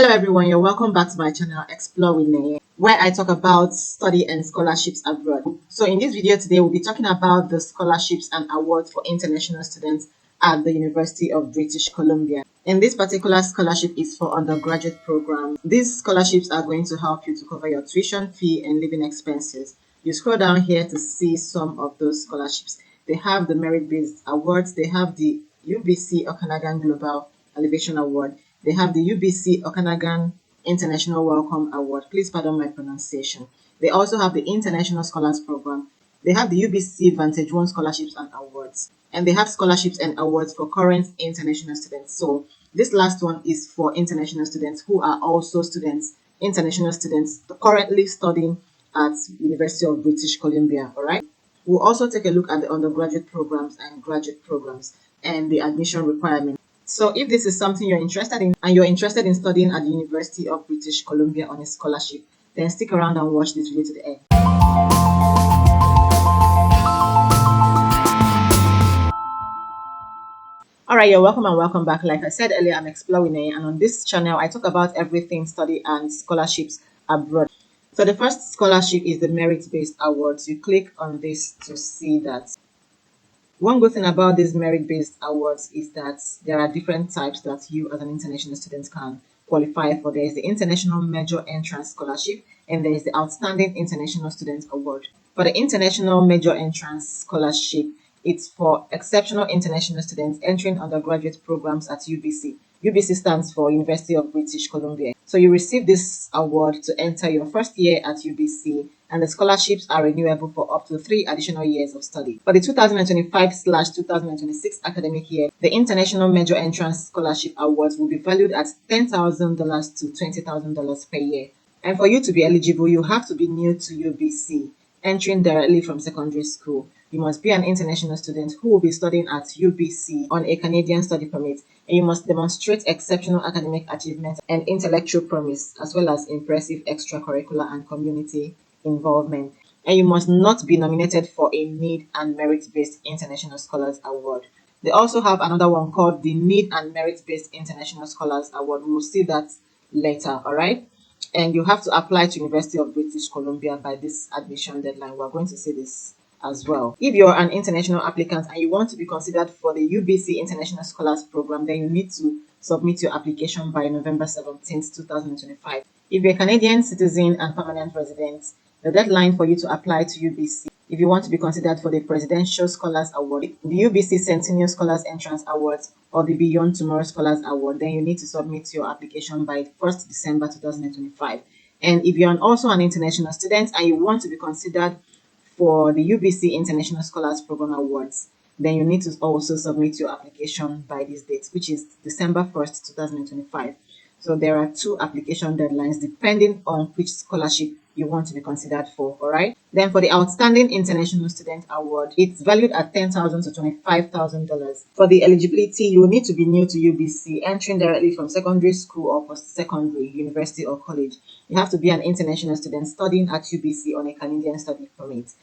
Hello everyone, you're welcome back to my channel Explore with Neye, where I talk about study and scholarships abroad. So in this video today, we'll be talking about the scholarships and awards for international students at the University of British Columbia. And this particular scholarship is for undergraduate program. These scholarships are going to help you to cover your tuition fee and living expenses. You scroll down here to see some of those scholarships. They have the merit-based awards, they have the UBC Okanagan Global Elevation Award, they have the UBC Okanagan International Welcome Award. Please pardon my pronunciation. They also have the International Scholars Program. They have the UBC Vantage One Scholarships and Awards. And they have scholarships and awards for current international students. So this last one is for international students who are also international students currently studying at University of British Columbia. All right. We'll also take a look at the undergraduate programs and graduate programs and the admission requirements. So if this is something you're interested in and you're interested in studying at the University of British Columbia on a scholarship, then stick around and watch this video to the end. Alright, you're welcome and welcome back. Like I said earlier, I'm Exploring, and on this channel, I talk about everything study and scholarships abroad. So the first scholarship is the merit-based awards. You click on this to see that. One good thing about these merit-based awards is that there are different types that you as an international student can qualify for. There is the International Major Entrance Scholarship and there is the Outstanding International Student Award. For the International Major Entrance Scholarship, it's for exceptional international students entering undergraduate programs at UBC. UBC stands for University of British Columbia. So you receive this award to enter your first year at UBC, and the scholarships are renewable for up to 3 additional years of study. For the 2025/2026 academic year, the International Major Entrance Scholarship Awards will be valued at $10,000 to $20,000 per year. And for you to be eligible, you have to be new to UBC, entering directly from secondary school. You must be an international student who will be studying at UBC on a Canadian study permit, and you must demonstrate exceptional academic achievement and intellectual promise, as well as impressive extracurricular and community involvement. And you must not be nominated for a need and merit-based International Scholars Award. They also have another one called the Need and Merit-Based International Scholars Award. We will see that later, all right? And you have to apply to University of British Columbia by this admission deadline. We're going to see this as well. If you're an international applicant and you want to be considered for the UBC International Scholars Program, then you need to submit your application by November 17th, 2025. If you're a Canadian citizen and permanent resident, the deadline for you to apply to UBC, if you want to be considered for the Presidential Scholars Award, the UBC Centennial Scholars Entrance Awards, or the Beyond Tomorrow Scholars Award, then you need to submit your application by 1st December 2025. And if you're also an international student and you want to be considered for the UBC International Scholars Program Awards, then you need to also submit your application by this date, which is December 1st, 2025. So there are 2 application deadlines depending on which scholarship you want to be considered for, all right? Then for the Outstanding International Student Award, it's valued at $10,000 to $25,000. For the eligibility, you will need to be new to UBC, entering directly from secondary school or post-secondary, university or college. You have to be an international student studying at UBC on a Canadian study permit.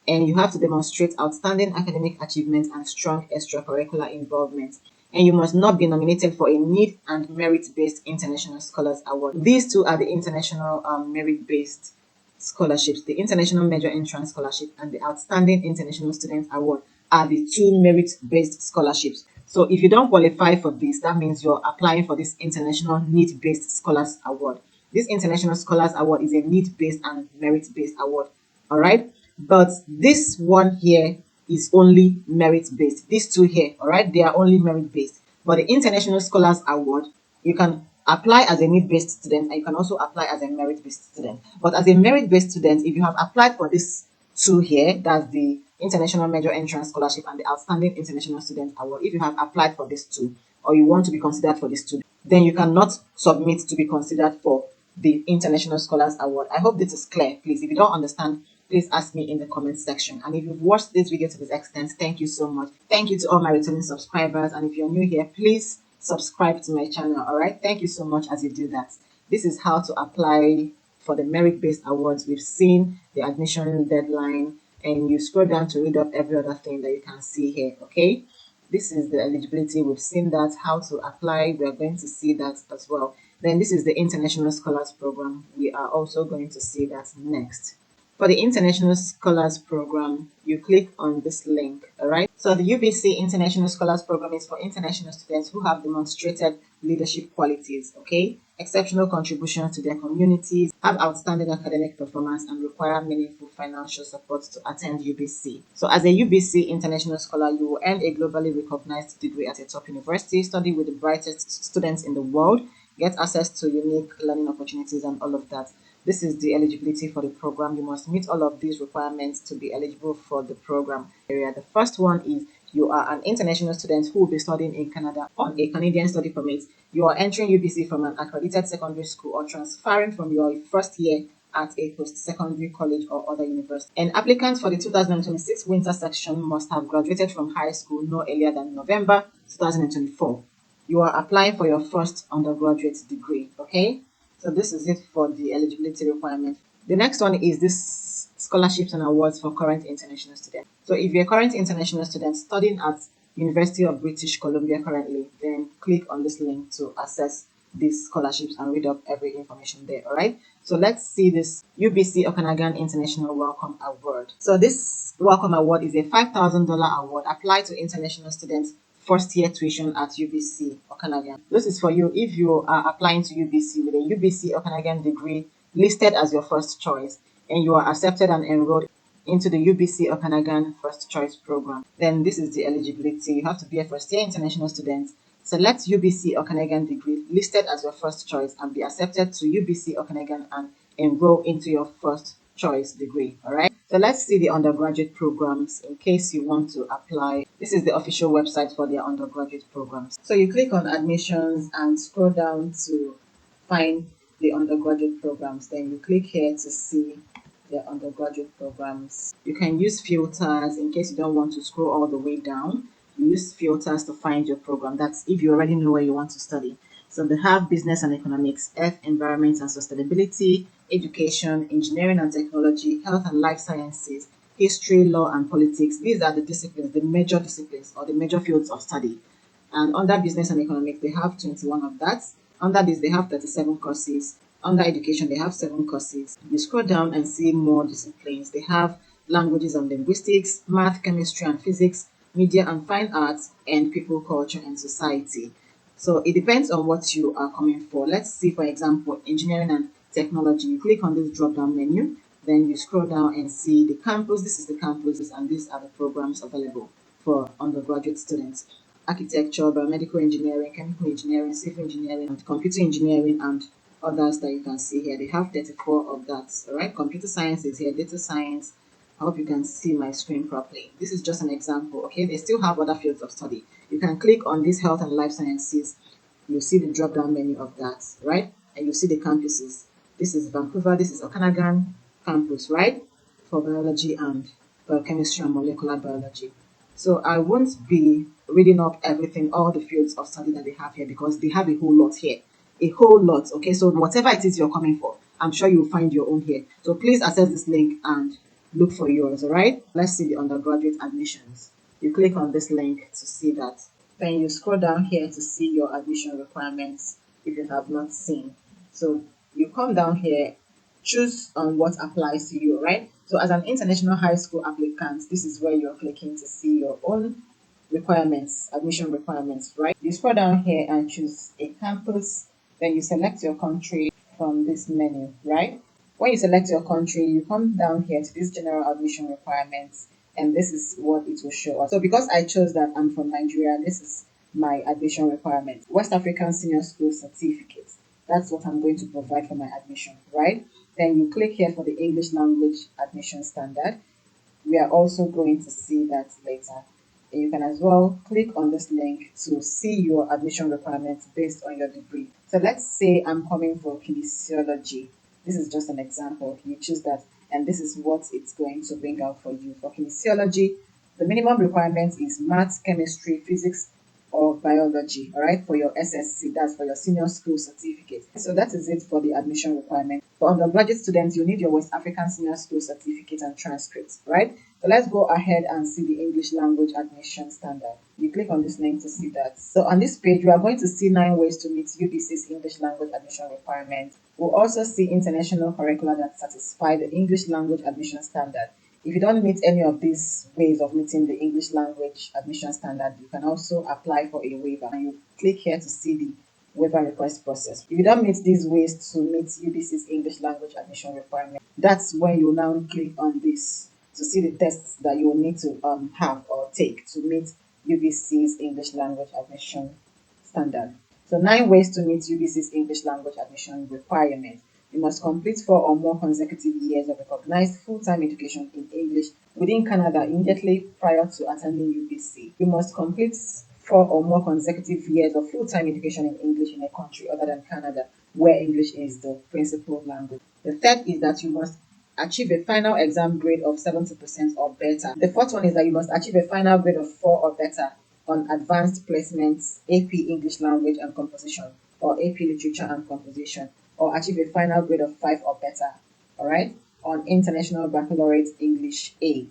And you have to demonstrate outstanding academic achievement and strong extracurricular involvement. And you must not be nominated for a need and merit-based International Scholars Award. These 2 are the international merit-based scholarships. The International Major Entrance Scholarship and the Outstanding International Student Award are the 2 merit-based scholarships. So if you don't qualify for this, that means you're applying for this International Need-Based Scholars Award. This International Scholars Award is a need-based and merit-based award. All right? But this one here is only merit-based. These 2 here, all right, they are only merit-based. But the International Scholars Award, you can apply as a need-based student and you can also apply as a merit-based student. But as a merit-based student, if you have applied for these 2 here, that's the International Major Entrance Scholarship and the Outstanding International Student Award, if you have applied for these 2 or you want to be considered for these 2, then you cannot submit to be considered for the International Scholars Award. I hope this is clear. Please, if you don't understand, please ask me in the comment section. And if you've watched this video to this extent, thank you so much. Thank you to all my returning subscribers. And if you're new here, please subscribe to my channel. All right, thank you so much as you do that. This is how to apply for the merit-based awards. We've seen the admission deadline, and you scroll down to read up every other thing that you can see here. Okay, this is the eligibility. We've seen that, how to apply. We're going to see that as well. Then this is the International Scholars Program. We are also going to see that next. For the International Scholars Program, you click on this link, all right? So the UBC International Scholars Program is for international students who have demonstrated leadership qualities, okay? Exceptional contributions to their communities, have outstanding academic performance, and require meaningful financial support to attend UBC. So as a UBC International Scholar, you will earn a globally recognized degree at a top university, study with the brightest students in the world, get access to unique learning opportunities and all of that. This is the eligibility for the program. You must meet all of these requirements to be eligible for the program area. The first one is you are an international student who will be studying in Canada on a Canadian study permit. You are entering UBC from an accredited secondary school or transferring from your first year at a post-secondary college or other university. And applicants for the 2026 winter section must have graduated from high school no earlier than November 2024. You are applying for your first undergraduate degree, okay? So this is it for the eligibility requirement. The next one is this scholarships and awards for current international students. So if you're a current international student studying at University of British Columbia currently, then click on this link to access these scholarships and read up every information there, all right? So let's see this UBC Okanagan International Welcome Award. So this Welcome Award is a $5,000 award applied to international students first year tuition at UBC Okanagan. This is for you if you are applying to UBC with a UBC Okanagan degree listed as your first choice and you are accepted and enrolled into the UBC Okanagan First Choice Program. Then this is the eligibility. You have to be a first year international student. Select UBC Okanagan degree listed as your first choice and be accepted to UBC Okanagan and enroll into your first choice degree. All right. So let's see the undergraduate programs in case you want to apply. This is the official website for their undergraduate programs. So you click on admissions and scroll down to find the undergraduate programs. Then you click here to see the undergraduate programs. You can use filters in case you don't want to scroll all the way down. You use filters to find your program. That's if you already know where you want to study. So they have business and economics, earth, environment and sustainability, education, engineering and technology, health and life sciences, history, law and politics. These are the disciplines, the major disciplines or the major fields of study. And under business and economics, they have 21 of that. Under this, they have 37 courses. Under education, they have 7 courses. You scroll down and see more disciplines. They have languages and linguistics, math, chemistry and physics, media and fine arts, and people, culture and society. So it depends on what you are coming for. Let's see, for example, engineering and technology. You click on this drop-down menu, then you scroll down and see the campus. This is the campus, and these are the programs available for undergraduate students. Architecture, biomedical engineering, chemical engineering, civil engineering, and computer engineering, and others that you can see here. They have 34 of that, all right? Computer science is here, data science. I hope you can see my screen properly. This is just an example, okay? They still have other fields of study. You can click on this health and life sciences. You'll see the drop-down menu of that, right? And you'll see the campuses. This is Vancouver, this is Okanagan campus, right? For biology and biochemistry and molecular biology. So I won't be reading up everything, all the fields of study that they have here because they have a whole lot here. A whole lot, okay? So whatever it is you're coming for, I'm sure you'll find your own here. So please access this link and look for yours, all right? Let's see the undergraduate admissions. You click on this link to see that. Then you scroll down here to see your admission requirements if you have not seen. So you come down here, choose on what applies to you, right? So as an international high school applicant, this is where you're clicking to see your own requirements, admission requirements, right? You scroll down here and choose a campus, then you select your country from this menu, right? When you select your country, you come down here to this general admission requirements, and this is what it will show us. So because I chose that I'm from Nigeria, this is my admission requirement. West African Senior School Certificate. That's what I'm going to provide for my admission, right? Then you click here for the English language admission standard. We are also going to see that later. And you can as well click on this link to see your admission requirements based on your degree. So let's say I'm coming for kinesiology. This is just an example. You choose that, and this is what it's going to bring out for you. For kinesiology, the minimum requirement is math, chemistry, physics, or biology, all right, for your SSC, that's for your senior school certificate. So that is it for the admission requirement. For undergraduate students, you need your West African senior school certificate and transcripts, right? So let's go ahead and see the English language admission standard. You click on this link to see that. So on this page, we are going to see 9 ways to meet UBC's English language admission requirements. We'll also see international curricula that satisfy the English language admission standard. If you don't meet any of these ways of meeting the English language admission standard, you can also apply for a waiver. And you click here to see the waiver request process. If you don't meet these ways to meet UBC's English language admission requirement, that's when you now click on this to see the tests that you will need to have or take to meet UBC's English language admission standard. So 9 ways to meet UBC's English language admission requirement. You must complete 4 or more consecutive years of recognized full-time education in English within Canada immediately prior to attending UBC. You must complete 4 or more consecutive years of full-time education in English in a country other than Canada, where English is the principal language. The third is that you must achieve a final exam grade of 70% or better. The fourth one is that you must achieve a final grade of 4 or better on advanced placements, AP English language and composition, or AP literature and composition, or achieve a final grade of 5 or better, all right, on international baccalaureate English A,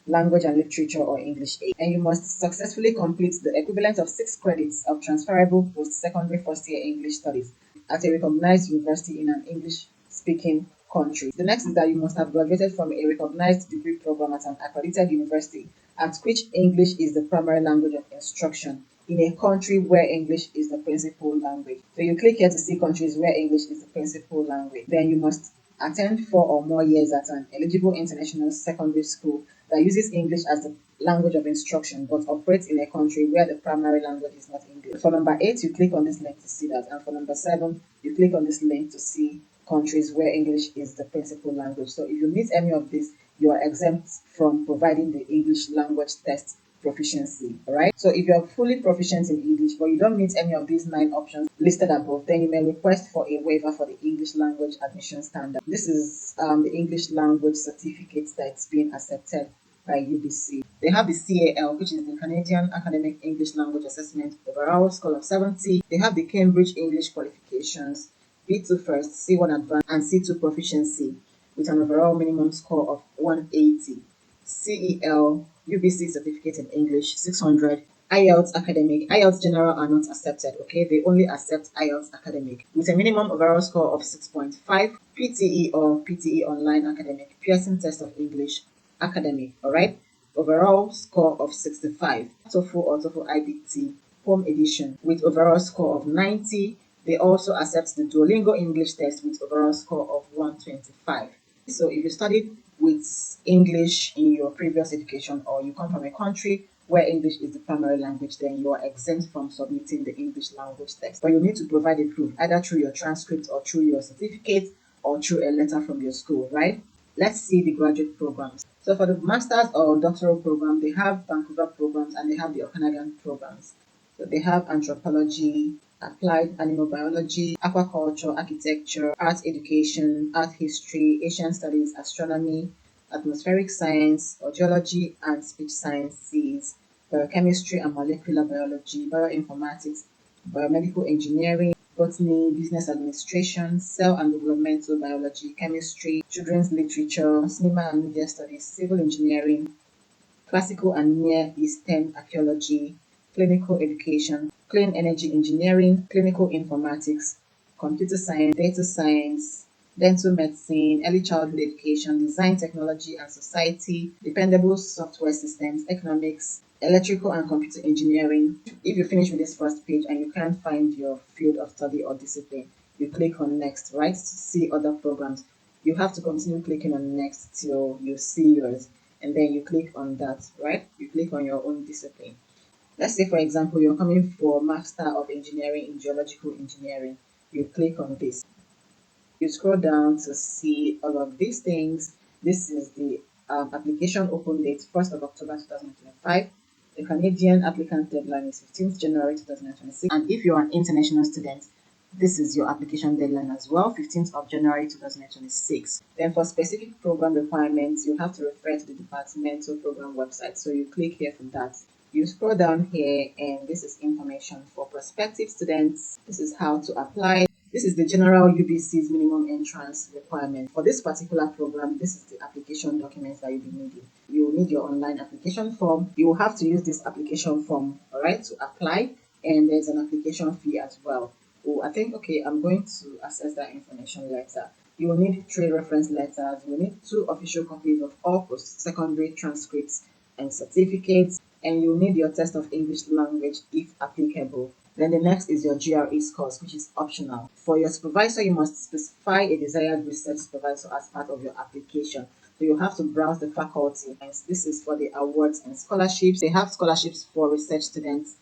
language and literature or English A. And you must successfully complete the equivalent of 6 credits of transferable post-secondary first-year English studies at a recognized university in an English-speaking country. The next is that you must have graduated from a recognized degree program at an accredited university at which English is the primary language of instruction in a country where English is the principal language. So you click here to see countries where English is the principal language. Then you must attend 4 or more years at an eligible international secondary school that uses English as the language of instruction but operates in a country where the primary language is not English. For number 8, you click on this link to see that. And for number 7, you click on this link to see countries where English is the principal language. So if you meet any of these, you are exempt from providing the English language test proficiency, all right? So if you're fully proficient in English but you don't meet any of these 9 options listed above, then you may request for a waiver for the English language admission standard. This is the English language certificate that's being accepted by UBC. They have the CAL, which is the Canadian Academic English Language Assessment, overall score of 70. They have the Cambridge English qualifications, B2 first, C1 advanced, and C2 proficiency with an overall minimum score of 180. CEL, UBC certificate in English, 600. IELTS academic, IELTS general are not accepted, okay? They only accept IELTS academic with a minimum overall score of 6.5. PTE or PTE online academic, Pearson test of English academic, all right? Overall score of 65. TOEFL or TOEFL IBT home edition with overall score of 90. They also accept the Duolingo English test with overall score of 125. So if you studied with English in your previous education or you come from a country where English is the primary language, then you are exempt from submitting the English language test. But you need to provide a proof either through your transcript or through your certificate or through a letter from your school, right? Let's see the graduate programs. So for the master's or doctoral program, they have Vancouver programs and they have the Okanagan programs. So they have anthropology, applied animal biology, aquaculture, architecture, art education, art history, Asian studies, astronomy, atmospheric science, geology and speech sciences, biochemistry and molecular biology, bioinformatics, biomedical engineering, botany, business administration, cell and developmental biology, chemistry, children's literature, cinema and media studies, civil engineering, classical and Near Eastern archaeology, clinical education, clean energy engineering, clinical informatics, computer science, data science, dental medicine, early childhood education, design technology and society, dependable software systems, economics, electrical and computer engineering. If you finish with this first page and you can't find your field of study or discipline, you click on next, right, to see other programs. You have to continue clicking on next till you see yours, and then you click on that, right? You click on your own discipline. Let's say, for example, you're coming for Master of Engineering in Geological Engineering. You click on this. You scroll down to see all of these things. This is the application open date, 1st of October 2025. The Canadian applicant deadline is 15th January 2026. And if you're an international student, this is your application deadline as well, 15th of January 2026. Then for specific program requirements, you have to refer to the departmental program website. So you click here for that. You scroll down here and this is information for prospective students. This is how to apply. This is the general UBC's minimum entrance requirement. For this particular program, this is the application documents that you'll be needing. You will need your online application form. You will have to use this application form, all right, to apply, and there's an application fee as well. Oh, I think, okay, I'm going to access that information later. You will need 3 reference letters. You will need 2 official copies of all post-secondary transcripts and certificates, and you need your test of English language if applicable. Then the next is your GRE scores, which is optional. For your supervisor, you must specify a desired research supervisor as part of your application. So you have to browse the faculty. And this is for the awards and scholarships. They have scholarships for research students,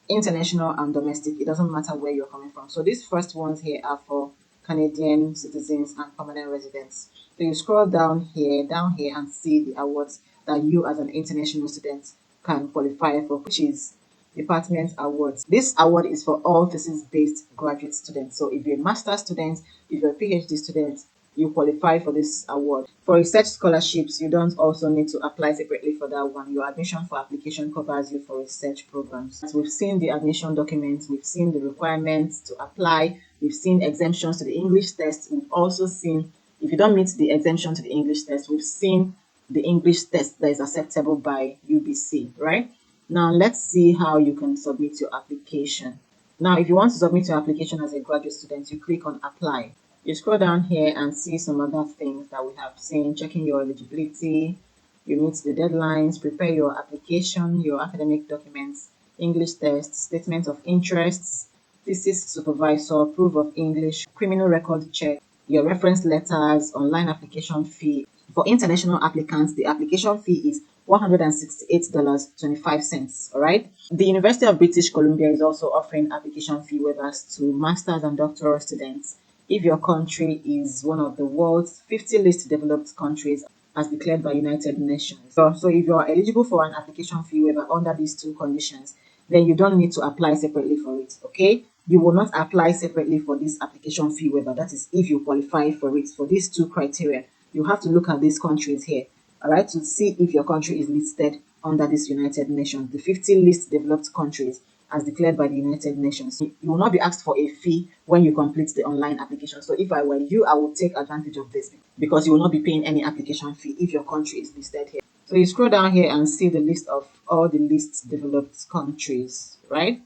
international and domestic. It doesn't matter where you're coming from. So these first ones here are for Canadian citizens and permanent residents. So you scroll down here and see the awards that you as an international student can qualify for, which is department awards. This award is for all thesis-based graduate students. So if you're a master's student, if you're a PhD student, you qualify for this award. For research scholarships, you don't also need to apply separately for that one. Your admission for application covers you for research programs. As we've seen the admission documents, we've seen the requirements to apply, we've seen exemptions to the English test, we've also seen, if you don't meet the exemption to the English test, we've seen the English test that is acceptable by UBC, right? Now let's see how you can submit your application. Now, if you want to submit your application as a graduate student, you click on apply. You scroll down here and see some other things that we have seen: checking your eligibility, you meet the deadlines, prepare your application, your academic documents, English test, statement of interests, thesis supervisor, proof of English, criminal record check, your reference letters, online application fee. For international applicants, the application fee is $168.25. All right. The University of British Columbia is also offering application fee waivers to masters and doctoral students if your country is one of the world's 50 least developed countries as declared by United Nations. So if you are eligible for an application fee waiver under these 2 conditions, then you don't need to apply separately for it, okay? You will not apply separately for this application fee waiver. That is if you qualify for it. For these 2 criteria, you have to look at these countries here, all right, to see if your country is listed under this United Nations, the 50 least developed countries as declared by the United Nations. You will not be asked for a fee when you complete the online application. So if I were you, I would take advantage of this because you will not be paying any application fee if your country is listed here. So you scroll down here and see the list of all the least developed countries, right?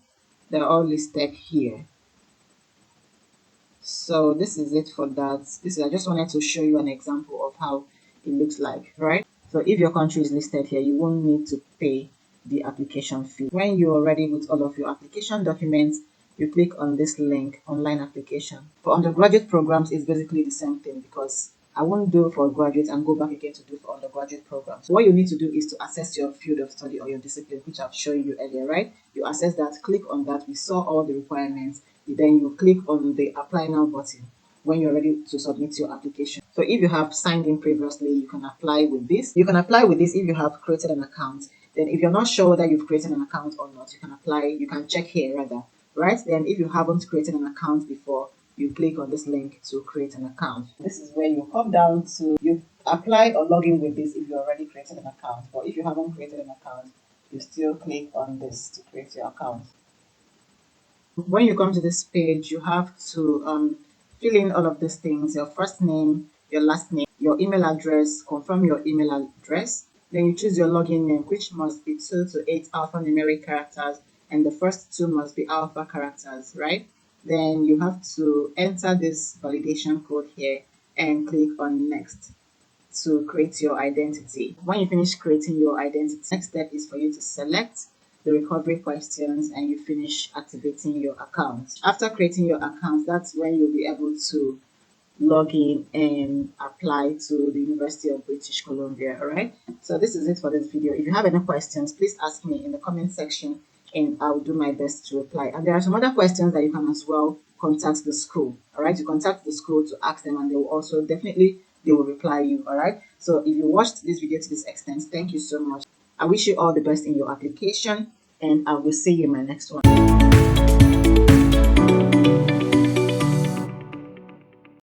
They're all listed here. So this is it for that. I just wanted to show you an example of how it looks like, right? So if your country is listed here, you won't need to pay the application fee. When you're ready with all of your application documents, you click on this link, online application. For undergraduate programs, it's basically the same thing because I won't do for graduate and go back again to do for undergraduate programs. So what you need to do is to assess your field of study or your discipline, which I've shown you earlier, right? You assess that, click on that. We saw all the requirements. Then you click on the apply now button when you're ready to submit your application. So if you have signed in previously, you can apply with this. You can apply with this if you have created an account. Then if you're not sure whether you've created an account or not, you can apply, you can check here rather, right? Then if you haven't created an account before, you click on this link to create an account. This is where you come down to, you apply or log in with this if you already created an account. But if you haven't created an account, you still click on this to create your account. When you come to this page, you have to fill in all of these things: your first name, your last name, your email address, confirm your email address. Then you choose your login name, which must be 2 to 8 alphanumeric characters, and the first 2 must be alpha characters, right? Then you have to enter this validation code here and click on next to create your identity. When you finish creating your identity, next step is for you to select the recovery questions and you finish activating your account. After creating your account, that's when you'll be able to log in and apply to the University of British Columbia. All right, so this is it for this video. If you have any questions, please ask me in the comment section and I'll do my best to reply. And there are some other questions that you can as well contact the school. All right, you contact the school to ask them and they will also definitely they will reply you. All right, so if you watched this video to this extent, thank you so much. I wish you all the best in your application and I will see you in my next one.